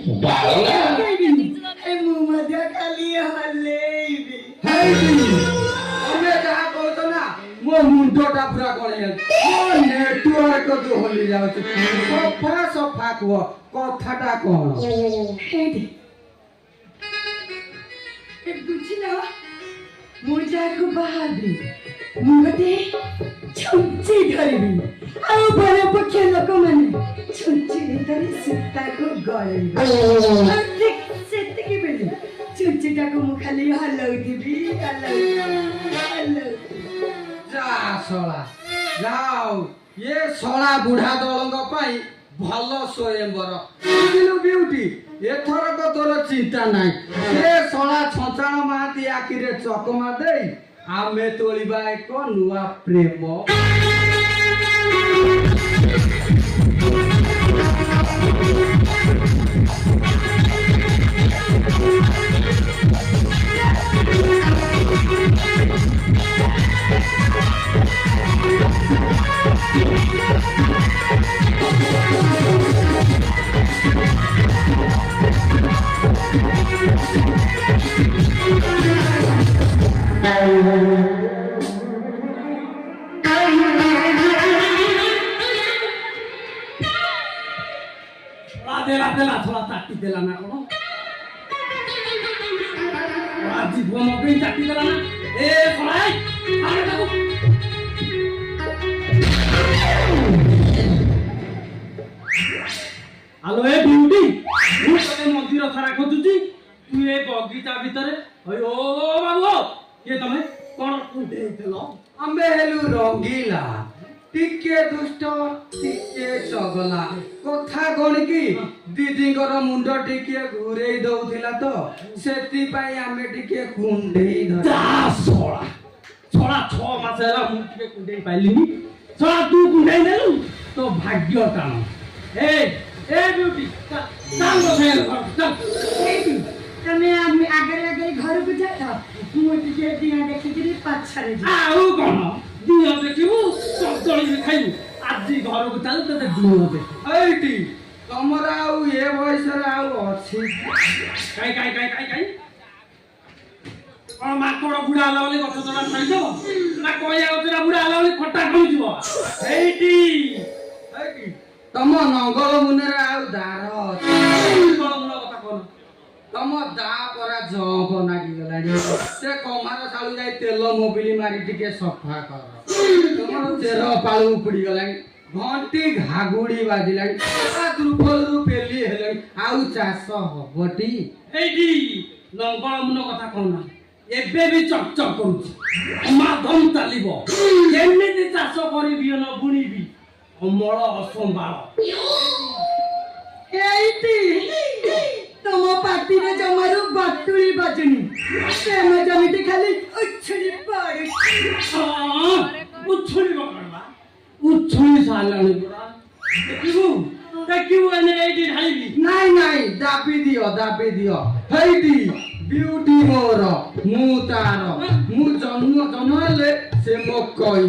बावला मजा खाली हलेबी अबे जहाँ कहतो ना मो मुंडटा पूरा कोणे मो नेटवर्क तो होली जाउछ सफा सफा को कथाटा कोन ए बुझिला मजा को बाहाबी मुगते छुंची धरबी आ बड़ पक्ष लोक माने छुंची धरि सीता को गळेबी सेते के बेले छुंचीटा को मु खाली हलौदिबी हलौ जा सोला जाओ ये सोला बुढ़ा दलंग पाई भलो स्वयंवर किलो ब्यूटी एथरक तोर चिंता नाई से सोला छंचाण माती आखिरे चकमा देई आमे तोलिबा एक नुआ प्रेम देला थोड़ा चाटी देला ना कोनो आज जीवन पे चाटी देला ना ए खलाई आरे देखो आलो ए ब्यूटी मु तने मंदिर सारा खोजुची तू ए बगीचा भितरे ओय ओ बाबू ये तमे कोन कुंडे देलो आंबे हेलु रंगीला टिके दुष्ट टिके चगला कथा कोन की दीदींगर मुंड टिके घुरेई दउथिला तो सेति पई आमे टिके कुंडेई धरा सोळा सोळा 6 मास हेला मु टिके कुंडेई पाइलिनी सोळा तू कुंडेई देलु तो भाग्य टाण ए ब्यूटी चल चल तमे आगे आगे घर को जाता मु टिके दिया देखिकरी पाछरे जा आउ कोन दिया देखिबु चचड़ी खाइबु आजी घर को चल तते दियो दे एटी तमरा आउ ए बयस रे आउ अछि काई और माकोड़ बुढ़ा आला वाली गछ तोड़ा खाइ दो ना कोया गछरा बुढ़ा आला वाली खट्टा खाइ दिबो एटी तम नंगल मुने रे आउ दार अछि नंगल मुना कथा कोन तम दा परा जब नागी गलानी से कमार सालू जाई तेल मोबिली मारी टिके सफा कर तमर चेर पाळू उपुडी गलानी घंटी घागुड़ी बाजिलानी आ दुर्बलरू पेली हेलानी आउ चाष हबटी एडी नंगल मुनो कथा कोना एबे भी चकचक करूची माधम तालिबो केमिति चाष करी बियन बुणीबी अमळ असंभाळ एइती तम पार्टी रे जमारू बाटुली बजनी प्रेम जमिति खाली उछली पड़ी उछली बकरबा उछली सालानी पुरा देखिबु एने एडी ढालिबी नाई दाबी दियो हेडी ब्यूटी मोर मु तार मु जन्म हेले से मो कई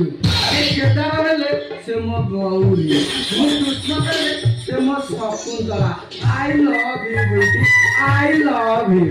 ए केदार हेले से मो गौरी मु कृष्ण हेले से मो Shakuntala I love you beauty I love you